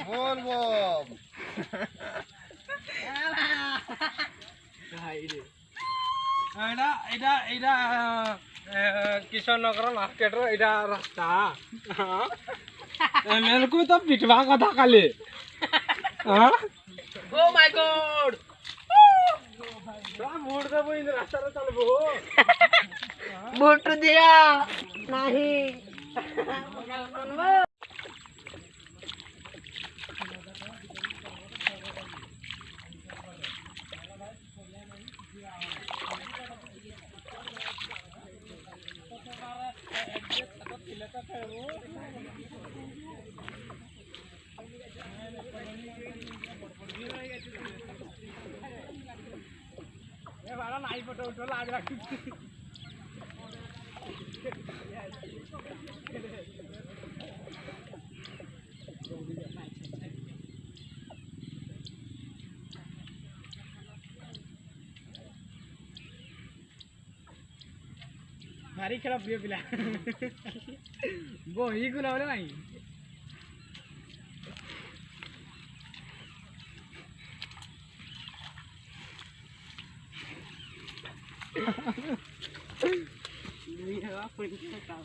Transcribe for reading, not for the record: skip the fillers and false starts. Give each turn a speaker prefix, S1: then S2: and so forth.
S1: বলবো
S2: এটা এটা এটা কিশোরনগর মার্কেটর এটা রাস্তা মেলকু তো পিটবা কথা কালি ও মাই গড মোড় দেবো এই রাস্তাটা চালবো
S3: ভোট দিয়া নাহি
S2: নাই ফটো উঠো লাজ রাখি ভারী খেলা প্রিয় পিলা বহি গুলা বলে নাই দুই হাওয়া পরীক্ষা